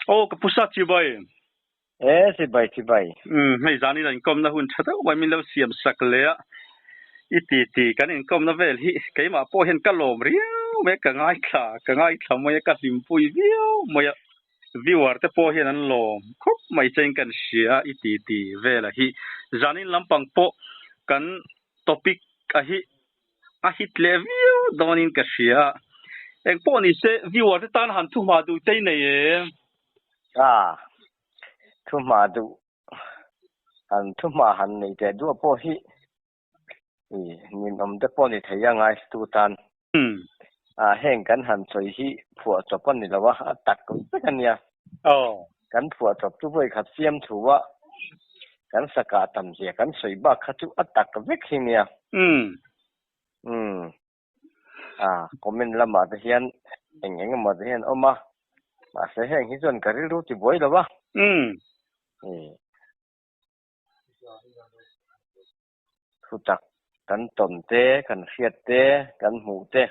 โอ้กับผู้ชายจีบอยสิบใบไม่จานี่นั่นก็มนะหุ่นชัดเอาไว้มีเราเสียมสักเลยอ่ะอีตีกันเองก็มนะเวลที่ใครมาพอเห็นกะโหลมเรียวแม่กังไงค่ะกังไงค่ะมวยกัดลิมปุยเดียวมวยวิวาร์แต่พอเห็นนั่นโหลมครบไม่เจงกันเสียอีตีเวลที่จานี่ลำพังพอกันท็อปิกอะฮิตเลวิวโดนินกันเสียเองพอนี่เซวิวาร์แต่ตานหันทุ่มมาดูเต้นเนี่ยทุ่มมาดูทุ่มมาหันในแต่ดูพอฮีนี่แต่พอนี่เทียงไงตูตันแห่งกันหันสวยฮีผัวจบกันนี่แล้วว่าตัดกันเนี่ยกันผัวจบทุกเวขัดเสียมถูว่ากันสกัดตำเสียกันสวยบ้าขัดจุตัดกันวิกเนี่ยคอมเมนต์ละมาเทียนอย่างมาเทียนเอามาเสียแห่งที่ส่วนกันรู้ที่บ่อยแล้ววะทุจักกันต้มเต้กันเสียดเต้กันหมูเต้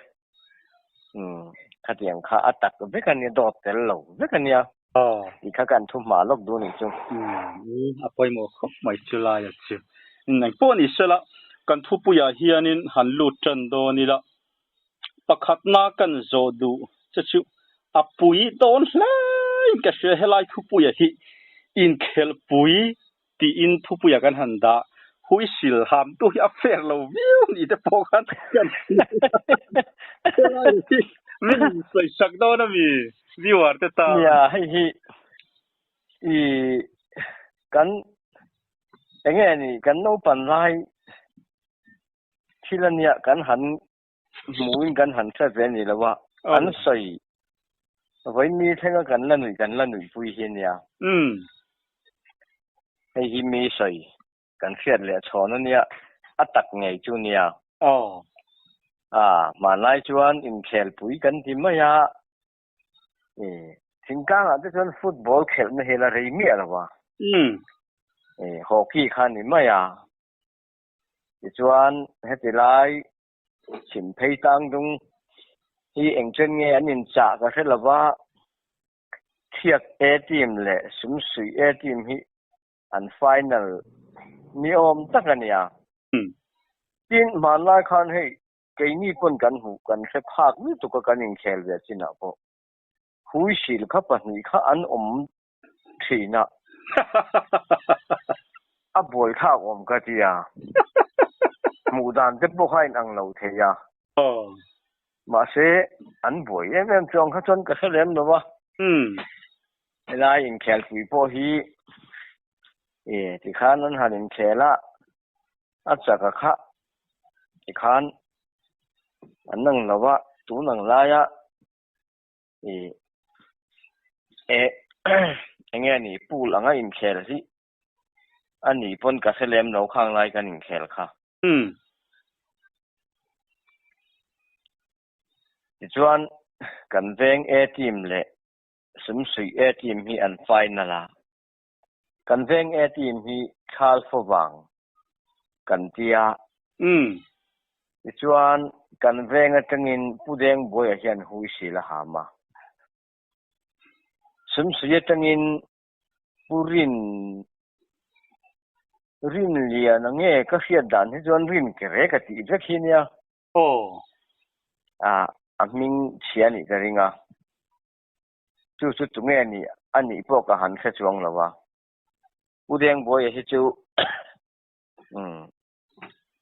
ขัดอย่างข้าตักวิกันเนี่ยดอดแต่เหล่าวิกันเนี่ยอีกข้ากันทุ่มมาลบดูนี่จุอภัยหมดไม่เชื่อเลยจ้ะนั่นพอนี่เสละกันทุบปุยาเฮียนินหันลุดจันโดนี่ละปักขัดนากันโจดูจะชูอปุยโดนเลยก็เชื่อให้ไล่ทุบปุยาฮีอินเคลปุยที่อินทุบปุยากันหันดาหุยสิลหามตัวอัฟเฟอร์เราวิวนี่จะพอกันกันไม่ใส่สักดอนมีวิวอาร์ตตาเนี่ยให้กันอย่างเงี้ยนี่กันโนปันไลที่ละเนี่ยกันหันหมูกันหันเสร็จนี่แล้วว่าอันใส่ไว้มีทั้งกันละหนุ่ยปุยเฮียเนี่ยให้มีใส่กันเสียดเลยชอนเนี่ยตักไงจูเนี่ยมาไล่ชวนอินเคลปุยกันที่ไม่ยาถึงกลางจะชวนฟุตบอลเคลไม่เห็นอะไรมีอะไรวะฮอกกี้ขันนี่ไม่ยาชวนให้ไปไล่ชิมเพย์ตังตรงที่เอ็งเจนเงี้ยนินจาก็เสร็จแล้วว่าเทียบทีมเลยสมศรีทีมที่อันไฟนอลมีอมตักกันเนี่ยทีมมาไล่ขันให้เกี่ยนี่ปนกันหูกันเสพากนี่ตุกกันอินเคลเวจินะพอหุยสิลข้าปนี่ข้าอันทีนะบอยข้าก็ที่หมู่ด้านจะบุกให้นังเราเทียมาเสอันบอยเอ็มจงข้าจนก็เสร็จแล้ววะเวลาอินเคลฟุยพอฮีที่ข้านั้นหันอินเคละจากข้าที่ข้านอันนั่งแล้วว่าตัวนั่งลายอย่างเงี้ยนี่ปูหลังอินเคลสิอันนี้ปนกับเสลมเราข้างไล่กันอินเคลค่ะจวนกันเวงทีมเลยสมศรีทีมที่อันไฟนั่นละกันเวงทีมที่คาลฟวังกันเตียจวนกันเวงจังอินผู้เด้งบอยเฮียนหุยสิละหามาสมศรีจังอินผู้รินเลียนังเงี้ยก็เสียดานที่จวนรินเกเรกติจะขี้เนี่ยมิงเชียนี่ก็ริงจู่ตรงนี้อันนี้พวกหันเสจวงแล้ววะผู้เด้งบอยที่จู่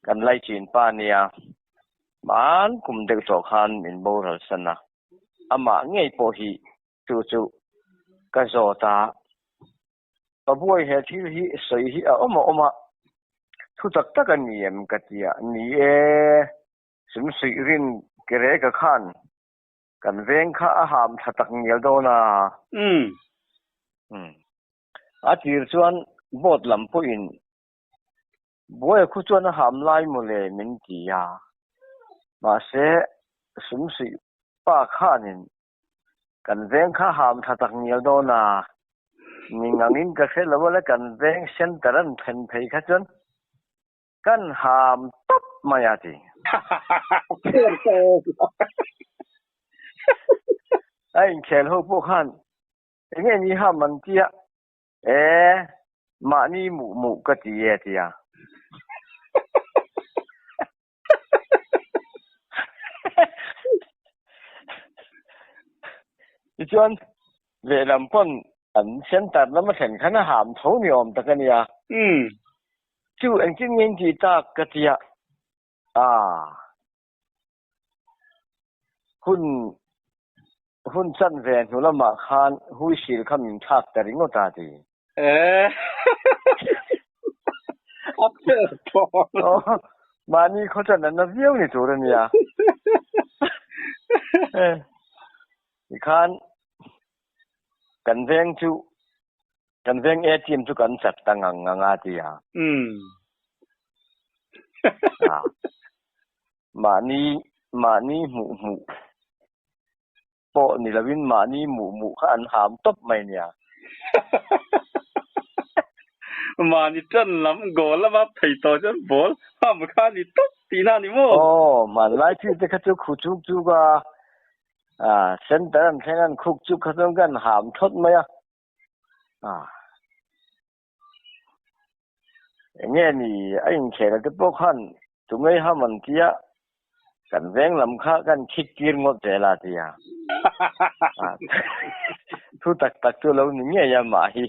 กันไล่จีนป้าเนี่ยมันคุมเด็กสองคันอินโบราณสนะมาเงี้ยพอฮีจู่ก็โจตาบอยเหตุที่สวยที่มาทุกตักกันนี่มันก็ที่นี่สมศรีรินเกเรกขันกันเวงข้าหามทักเงียโดนะที่ส่วนบทลำพูอินบอยคู่ส่วนหามไล่หมดเลยมินจียามาเสสมศรีป้าข้านินกันเวงข้าหามทักเงียโดนะมีงานนี้ก็เสร็จแล้วว่ากันเวงเส้นตรันเพนเพยขัดจนกันหามตับมาอย่างที่ไอ้เคลหูพวกขัน nghe ni ha man tia mà ni mụ cái gì vậy à chuan về làm con anh xem tạt nó mà thành khá là hàm thấu nhiều tất cả nia chú anh chỉ nghe gì ta cái gì hun sân về nó là mà khan hui xì khăm mình thắt tại ngô ta đi mà ni khó chân là nó viêu ni chỗ đó nia khan cần veng chú cần veng ATM chú cần sạch tăng ngang đi mà ni mụ bộ ni là vin mà ni mụ anh hàm top mày nè mà ni chân lắm gỗ lắm mà phải to chân bol hàm khá ni top tí na ni mô mà lại chú cái chú khu chú cái sen tận sen ăn khúc chú cái trong cái hàm thốt mày nghe ni anh kể là cái bộ khăn tụi mấy ham ăn kia cần vén làm khác cần khích kiên ngọt dễ là gì thu tắc cho lâu nghe ya mà hi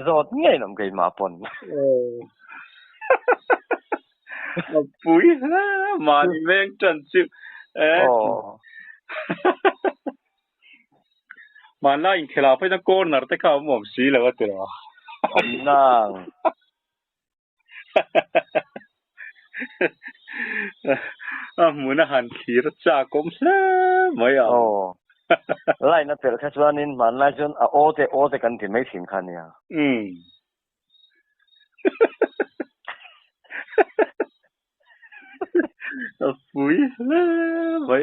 rồi nghe làm cái mà pon bùi mà đi vén chân chứ mà lại anh kể là phải nó cố nở tới cao mồm xí là vậy đó năng muốn hành khí rất cha cũng mấy lại nó phải khách quan nên mà lại chọn ô thế cần thì mấy tiền khăn nha bùi mấy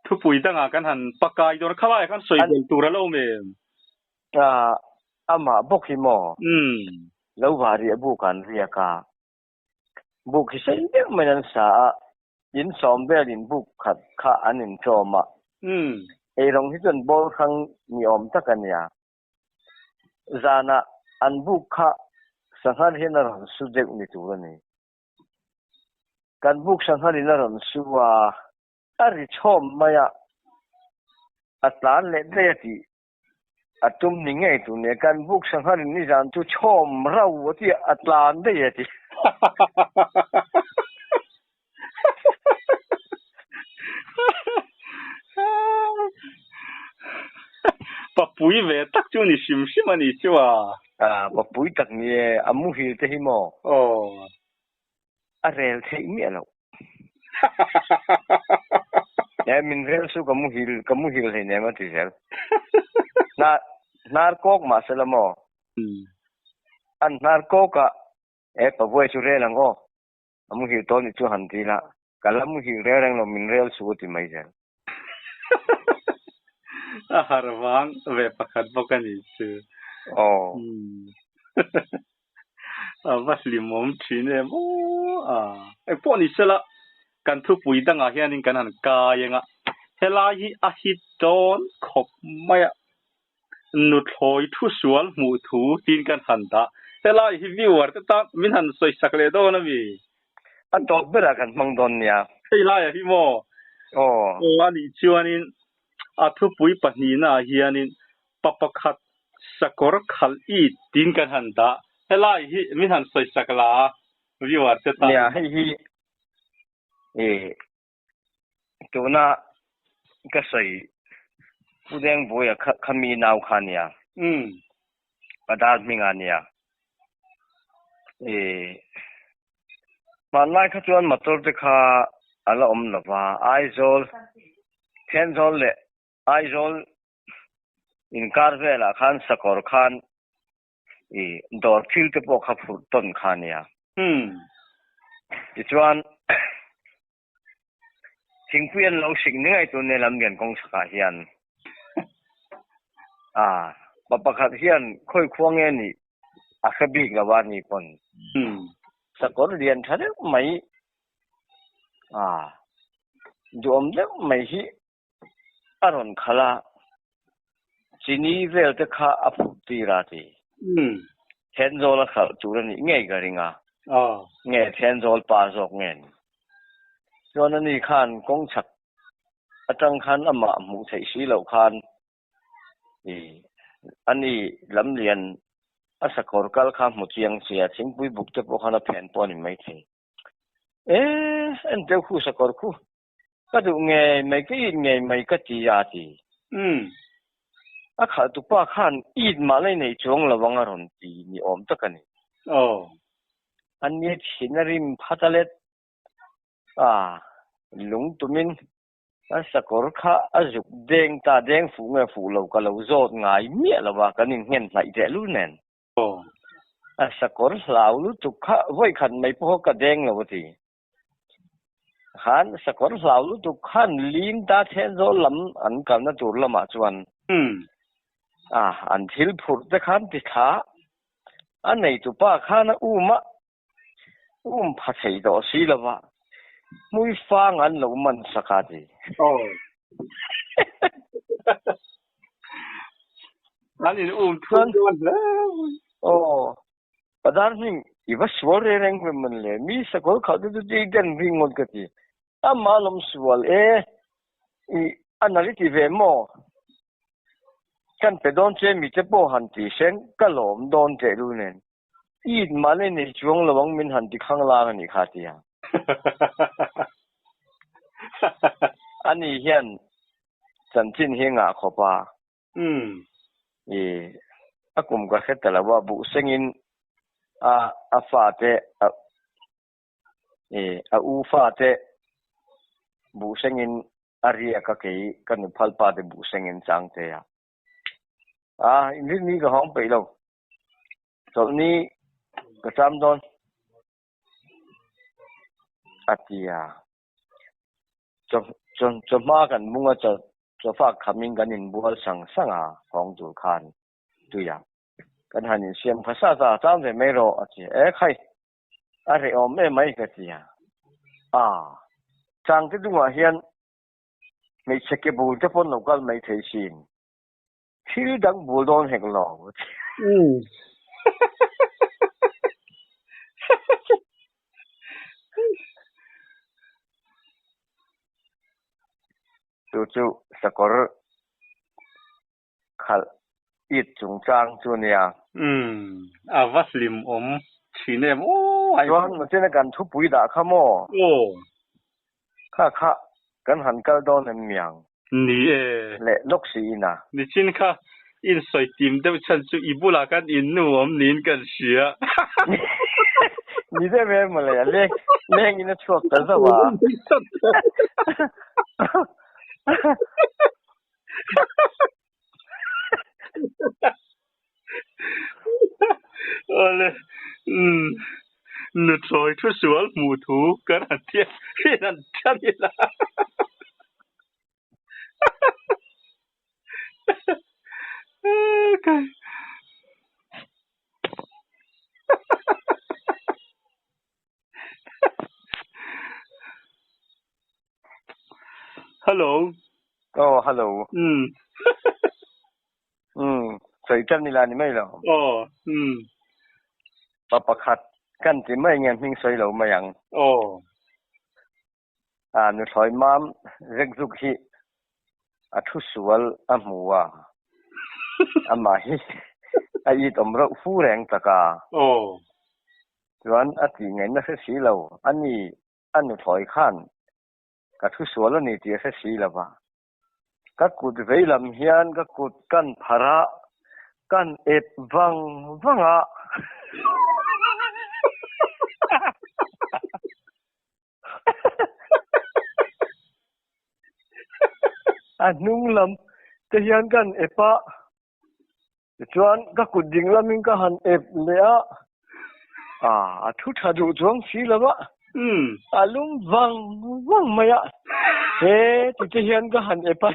thu bùi đang cái hành bạc cái đó nó khá là cái sợi bền tu ra lâu mềm mà bốc hi mò lâu vào thì bốc ăn riêng cả bốc thì sẽ biết mình ăn sa in xóm bé in bốc khá ăn in cho mà rong hi chân bol khang niom ta kan ya zana an bốc khá sanghal hi na ron su dek ni tu ni kan bốc sanghal hi na ron su ari chom maya atlan le de ti atum ni ngai tu ne kan buk sanghar ni ran tu chom rau ti atlan de ye ti papui ve tak chu ni sim ani chu papui tak ni amu hi te hi mo arel thei mi alo min rel su kamu hil he ne ma ti sel narkok ma selamo an narkok ka pavoi chu re lang amu hil to ni chu han ti la kalamu hil re rang lo min rel su ti mai sel harwang ve pakhat bokani chu vas limom thine mo po ni sela kan thu pui danga hianin kan han ka yenga helai hi a hit don khop maya nu thloi thu sual mu thu tin kan han da helai hi viewer ta min han soi sakle do na mi an dog bera kan mang don ya helai hi mo ani chuanin a thu pui pahni na hianin papakhat sakor khal I tin kan han da helai hi min han soi sakla viewer ta ya hi tu na ka sai pudeng boya khami nau khania padal mingania man lai kha chuan motor te kha ala om lova aizol tenzol le aizol in karvela khan sakor khan dor thil te po kha phur ton khania chuan thingpuan lo sing ni ngai tu ne lam gen kong saka hian papakhat hian khoi khuang nge ni akhabik lawani pon sakor lian thare mai duom de mai hi aron khala ทีนี้เวลจะข้าอภูตีราตีเทนโซลข้าจูรนี่ง่ายกันงาง่ายเทนโซลปาสอกเงินส่วนนี้ขันกงฉักอาจารย์ขันอามามุใช้สีเหล่าขันอันนี้ลำเลียนอาศักดิ์กัลข้ามมุจียงเสียทิ้งปุยบุกจะพวกขันแผ่นปอนี่ไม่ใช่อันเดียวคู่สักคู่ก็ดูไงไม่ก็อีไงไม่ก็จีอาตีข้าตุป้าขันอีดมาเลยในช่วงระวังอารมณ์ตีนี่อมตะกันนี่อันนี้ชินริมพัทเลตลุงตุมินอาศักดิ์ข้าอาจุกเด้งตาเด้งฝูงฝูเราก็เราโจดง่ายเมียละว่ากันนี่เห็นไหลเจลุนเนนอาศักดิ์ลาวลุตุข้าไว้ขันไม่พอก็เด้งละวะทีขันสักวันสาวลุตุขันลีนตาเทนโซลำอันกันนั่นตัวละมาจวนอันทิลพูดแต่ขันติดขาอันไหนตุป้าขันพัดให้ดอสีละวะมุยฟังอันเรามันสักทีอันนี้ทุนด้วยประดานนี่อีว่าสวรรค์แรงเป็นมันเลยมีสักวันเขาจะดีกันวิ่งหมดกันทีมาลมสวรรค์อันนั้นที่เวมอกันไปโดนเจมีจะโบหันตีเซนก็หลอมโดนเจรูเนนอีดมาเลยในช่วงระวังมินหันที่ข้างล่างนี่ขาดที่ยังอันนี้เห็นสันจินเฮงะขบว่าอากลุ่มก็แค่แต่ละว่าบุษงินฟาเตอูฟาเตบุษงินอารียก็เกี่ยกันพัลปาเตบุษงินจังเตียนี่ก็ห้องไปแล้วตอนนี้ก็จำโดนอาทิยาจนมากันมุ่งจะฝากคำมิงกันอินบัวสังของดูคันตัวอย่างกันหันเสียงภาษาจำได้ไม่รออาทิใครอะไรไม่กันที่จังที่ดูว่าเฮียนไม่เช็คบูลจะพ้นเราก็ไม่เทชินที่ดังบูลโดนแห่งหลอกจู่ๆสักคนขัดอิดจุงจางจุเนี่ยวัสลิมชีเนมย้อนมาเจอกันทุบปุ๋ยด่าข้ามข้ากันหันกันโดนเมียงนี่เละลกสีนะนี่ชินข้าอินสอยติมเดี๋ยวฉันจะอีบุลากันอินนูนินกันเสียนี่ได้ไหมมาเลยเล่งอินชอบแต่สว่านุทอยทุสวลมูทูกันเทียนั่นฉันละฮัลโหลฮัลโหลใส่จันนี่ลานี่ไม่หรอปะขัดกันที่ไม่เงี้ยพิงใส่เรามาอย่างนุถอยม้ามเร็กซุกฮีทุสวลมัวมาฮีไอ้ตอมเราฟูแรงตะกาส่วนที่ไงนั่นสีเราอันนี้นุถอยขันกับทุสวลนี่ที่สีเราบ้าก็กุดเวลาเฮียนก็กุดกันพระกันวังนุ่งลำจะเฮียนกันปะจวนก็กุดดิ่งลำมิงก็หันเลยทุกท่าดูจวงสีละวะลุงวังมาอะที่จะเฮียนก็หันปะ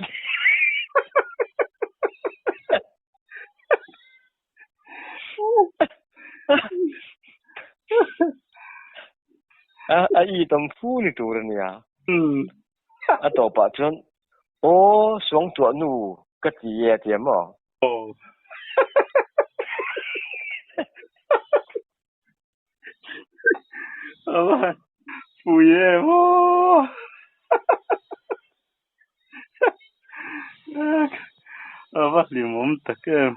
อีตมฟูนี่ตัวเนี่ยต่อไปจนสวงตัวหนูก็จีเยี่ยม โอ้เอาว่าปุยเอ๋โอ้เอาว่าลิมมตะเกม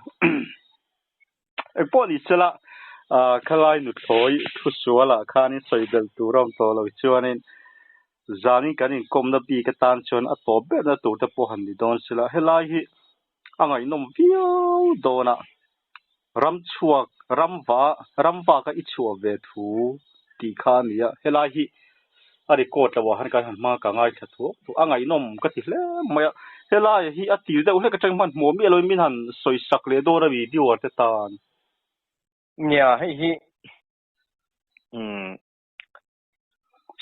ไอ้พวกนี้เสละขลายหนุดถอยทุสัวละข้านี่ใส่เดลตูรำตัวเราชวนนี่จานี่กันนี่คมนับปีกตันชวนอัตโตเบนะตัวตะพหันดิดอนเสละเฮลายฮิอ่างไงนมวิวโดนะรำชัวรำว่าก็อิชัวเวทูตีข้านี่อะเฮลายฮิอะไรโกดละวะฮันกันมากางไงทัดทุกอ่างไงนมก็ติเลยไม่เฮลายฮิอติเดอุเลก็จังมันมัวมีอะไรมินหันสวยสักเลยโดนวิดีโอเตตานเนี่ยให้ฮิ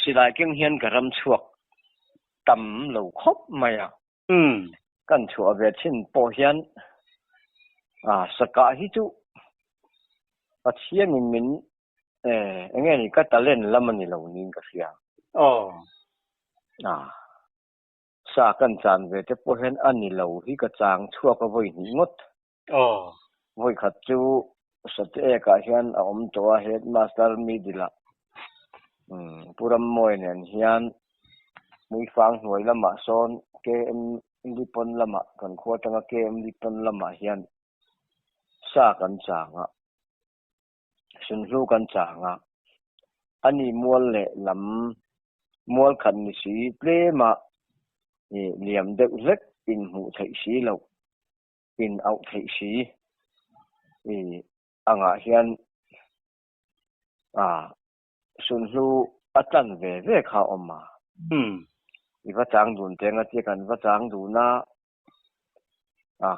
สิได้เก่งเฮียนกับรำชวกต่ำเหลาครบไหมอ่ะกันชัวเวชินโปเฮียนสกาฮิจุปัจเจียมินอย่างเงี้ยนี่ก็ตะเล่นแล้วมันนี่เหล่านี้ก็เสียอ๋อสากันจานเวทโปเฮียนอันนี้เหล่าที่กระจางชั่วก็ไว้หนีงดอ๋อไว้ขัดจูสเตะกะเฮียนอมตัวเฮดมาสเตอร์มีดีละปุรมวยเนี่ยเฮียนมุยฟังหน่วยละมาโซนเกมลิปนละมากันขวดจังเกมลิปนละมาเฮียนสากันจางสุนทรกันจางอันนี้มัวเละลำมัวขันนิสีเปรมาเหลี่ยมเด็กเล็กอินหูไถสีเราอินเอาไถสีอ่างเฮียนสุนทรอาจารย์เวข้าออกมาอีพระจางดูนเจงอาเจียกันพระจางดูนะ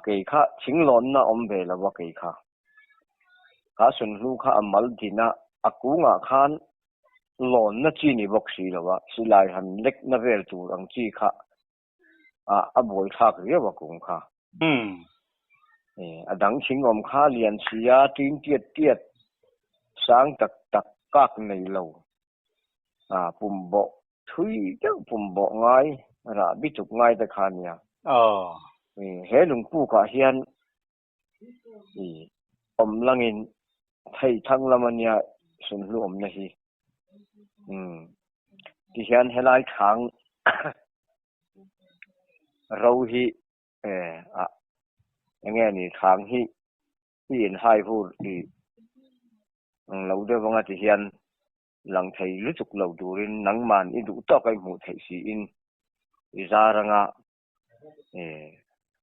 เกี่ยข้าชิงหลอนนะอมเวลว่าเกี่ยข้าสุนทรข้าอมัลดีนะอากูงาขันหลอนนะจีนี่บอกสีแล้วว่าสิลายหันเล็กนะเวลตูรังจีข้าบอยข้าเรียกว่ากูงข้าดังชิงอมข้าเลียนเสียทิ้งเตียดสางตักกากในเราปุ่มบ่ทุยเจ้าปุ่มบ่ง่ายบิจุกง่ายแต่ขาเนี่ยเฮลุงปู่กะเฮียนอมลังอินไทยทั้งละมันเนี่ยสุนทรอมนะฮีที่เฮียนเฮลายทางเราฮีอย่างเงี้ยนี่ทางฮีที่เห็นให้พูดเราได้ว่าที่เฮียนหลังไทยรู้จักเราดูรินหนังมันอิดูต่อไปหมู่ไทยสีอินจารัง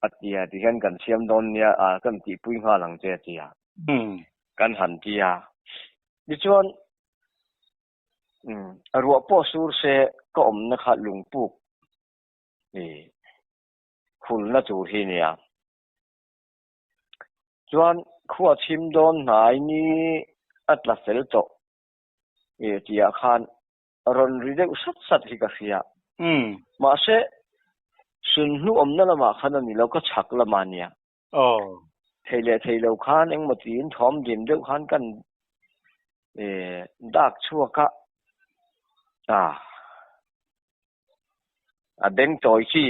อัตยาที่เห็นกันเชียมดอนเนี่ยกันที่ปุ้ยมาหลังเจียกันหันเจียดิจวนรัวพ่อสูรเสก็อมนะครับลุงปุ๊กคุณน่าจูที่เนี่ยจวนขวดชิมดอนไหนนี่อัตลักษณ์เซลโตที่อาคารรอนรีเดอุสัตที่กษีมาเสสุนทรอมนั่นละมาขนาดนี้เราก็ชักละมาเนี่ยเทเลขานเองมาตีนทอมดิมเดือดขานกันดักชั่วกะเด้งจอยที่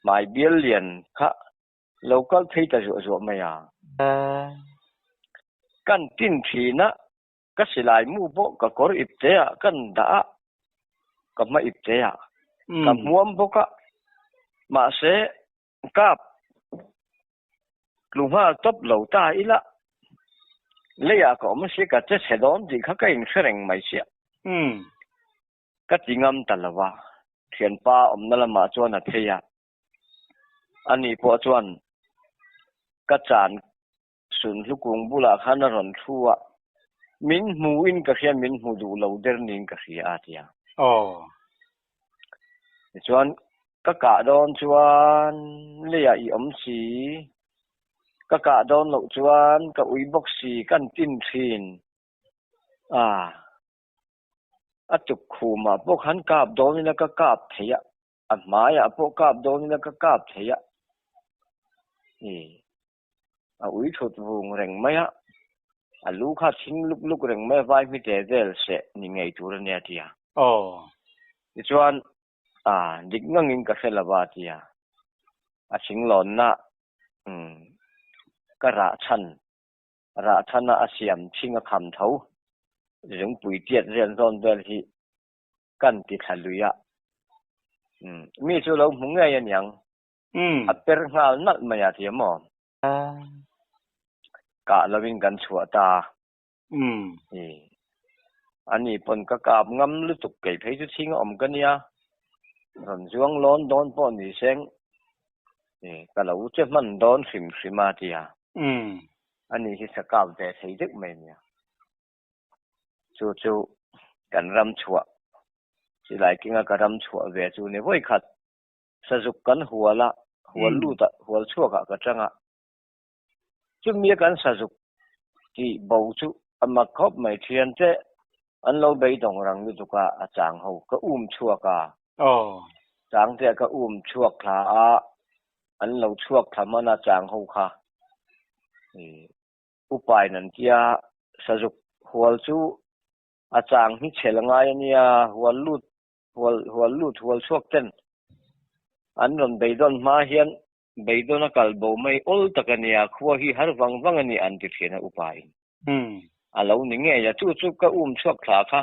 หมายเบี้ยเลียนค่ะเราก็เทแต่รัวไม่กันติ้นทีนะก็สิลายมู่โบก็กอริบเตะกันด่าก็ไม่อิบเตะกับม้วนโบก็มาเสกับลุงพ่อตบเหล่าตาอีละเลยก็ไม่ใช่ก็จะเสด็จดีเขาก็ยังเสร็จไม่เสียก็จริงอ่ะแต่ละว่าเทียนป้านั่นละมาจวนเทียอันนี้พอจวนก็จานสุนทรกงบุลาขานรอนทัวมินมูอินก็เขียนมินมูดูเราเดินนินก็เขียอาเทียจวนก็กะโดนจวนเลียอีอมสีก็กะโดนหลกจวนก็อุยบกสีกันติ้นทีนจุกคูมาพวกขันกาบโดนนี่แล้วก็กาบเทียหมายพวกกาบโดนนี่แล้วก็กาบเทียอุยชุดวงแรงไหมลูกข้าทิ้งลูกแรงไม่ไว้ไม่เด็ดเสะนี่ไงตัวเนี่ยเทียจวนดิกงังอินก็เสละบาเทียชิงหลอนนะ ก็ระชันน่ะเสียมชิงคำเท่ายังปุ๋ยเตี้ยเรียนร้อนเวลที่กันติดทะลุยะมีส่วนเรามุ่งไงยังอัปเปอร์งานนัดมาอย่างที่มองกะเราวิ่งกันชัวตาอันนี้ปนกะกาบงำลุตุกเกยเพยจุชิงอมกันเนี่ยรอนช่วงร้อนโดนปนนี่เซ็งกะเราจะมันโดนสิมาที่อันนี้ที่สกาวแต่ใช้ดึกไม่เนี่ยจู่กันรำชัวสิหลายกินกันรำชัวเวจูเนี่ยไว้ขัดสะจุกกันหัวลู่ตะหัวชัวกะกระจังอ่ะจุมีกันสะจุกที่บ่จูอันมาครบไม่เทียนเจอันเราไปตรงรังนี่ตุกะอาจารย์เขาก็ชัวกะจางเจก็ชัวคลาอันเราชัวคลามันอาจารย์เขาค่ะอุปายนั่นที่สะจุกหัวจูอาจารย์ที่เชลงายเนี่ยหัวลู่หัวชัวเต้นอันนั้นไปโดนมาเห็นไปโดนกัลโบไม่อลตะกันเนี่ยขัวที่หาวังอันนี้อันที่เขียนอุปายอันเราหนึ่งไงจะจู่ก็ชัวคลาค่ะ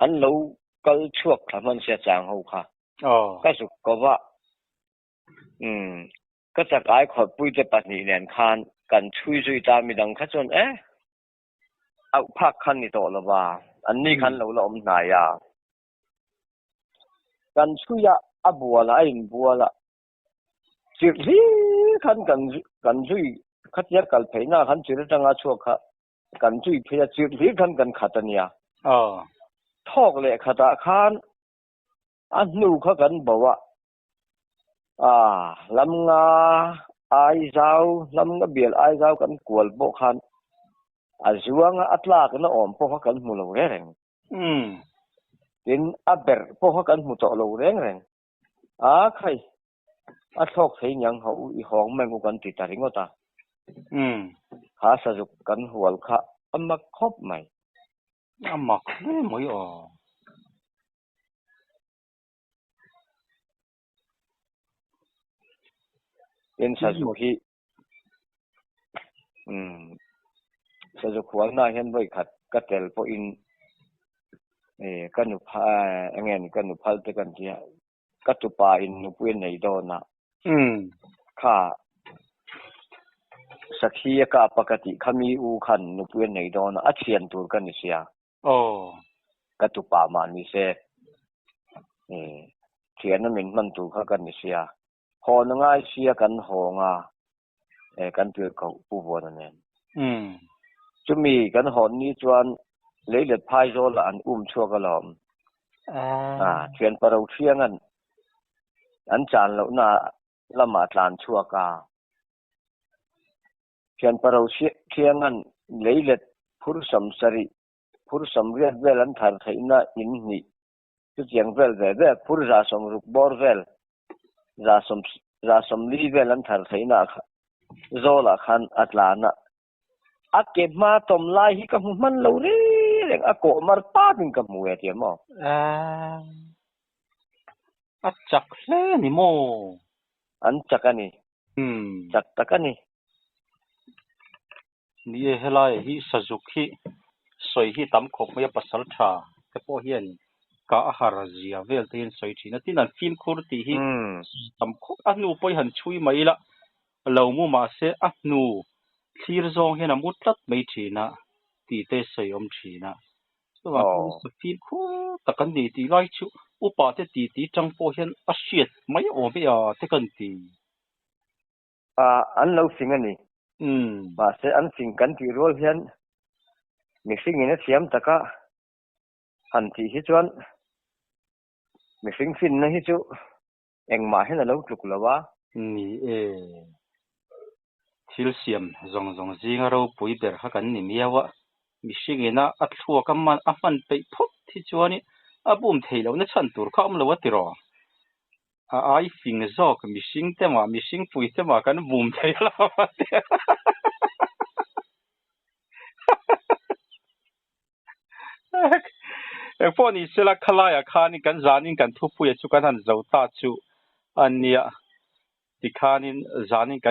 อันเราก็ชัวคลามันเสียจางเขาค่ะก็สุกก็ว่าก็จะกลายขอปุ้ยจะปัดนี่แนนคานกันช่วยตามมีดังขจรเอาพักคันนี่ต่อละว่าอันนี้คันเราอมนายากันช่วยบัวละบัวละจิตที่คันกันช่วยขัดแย้งกันเพน่าคันจิตจังอาชัวค่ะกันช่วยเพยจิตที่คันกันขัดเนี่ยทอกเลยขัดคันอันนู้เขากันบอกว่าลำงาไอเจ้าลำงาเบียร์ไอเจ้ากันกวลโบคันจวงอัตลากันอมพวกกันมุลเร่งดินอับเบอร์พวกกันมุตโลเร่งใครทอกเสียงเขาอีห้องแมงกันติดตาริงก็ตาข้าสะจุกกันหัวข้าอันมาครบไหมมักเลยไม่เป็นสะจุกที่สะจุกหัวหน้าเห็นไว้ขัดกัดเตลพออินกันหนุพาเงี้ยกันหนุพัลเตกันที่กัตุปาอินนุเวนในโดนะข้าสักทีก็ปกติขามีอูขันนุเวนในโดนะอัจฉริยตัวกันนี่เสียกัตุปามานี่เสเทียนนั้นมันตัวเขากันนี่เสียพอนึงไอเสียกันหงกันเตือนเขาผู้บริหารจะมีกันหอนนี้จวนเลยเด็ดพายโซละอันชัวกระหล่อมเทียนปะเราเทียงันอันจานเราหน้าละหมาดลานชัวกาเทียนปะเราเทียงันเลยเด็ดผู้สมสริผู้สมเรียนเวลันทาร์ไทน่าอินนี่จุดยังเวลเวผู้ราสมรุกบอร์เวลราสมลีเวลันทาร์ไทน่าโซละขันอัตลานะเก็บมาต้มลายที่กับมันเราเรื่องโกมาป้าดึงกับมวยเดียมั้งจักเล่นี่โมอันจักกันนี่จักตะกันนี่นี่เฮลัยฮิสจุกฮิสวยฮิตั้มขบไม่ปัสสาวะแต่พอเฮียนก็อาหารเสียเวลที่สวยทีนั่นที่นั่นฟินคูร์ตีฮิตั้มขบอันนู้ไปหันช่วยไม่ละเรามูมาเสอันนู้ที่รจงเห็นมุดลัดไม่ทีนะตีเตสยอมทีนะส่วนคุณฟินคูตะกันดีตีไล่ชูอุปาเตตีจังพอเห็นอาชีพไม่ออกไปตะกันตีอันเราสิ่งนี้มาเสอันสิ่งกันที่รู้เห็นมีสิ่งนี้เสียมตะกะหันที่ฮิจวนมีสิ่งฟินนะฮิจูเองมาเห็นเราถูกแล้ววะนี่ทิลเซียมจงจิงเราปุยเบอร์ฮักันนี่มีวะมีสิ่งนี้อัดชัวกันมันไปพุทที่จวนนี่บุ้มเทแล้วเนี่ยฉันตัวข้ามแล้วติรอไอ้ฟิงจอกมีสิ่งเต็มมีสิ่งปุยเต็มกันบุ้มเทแล้วพวกนี้เสลักขลายขานี่กันจานินกันทุบปุยจุกันหันเจ้าตาจูอันนี้ที่ขานี่จานินกัน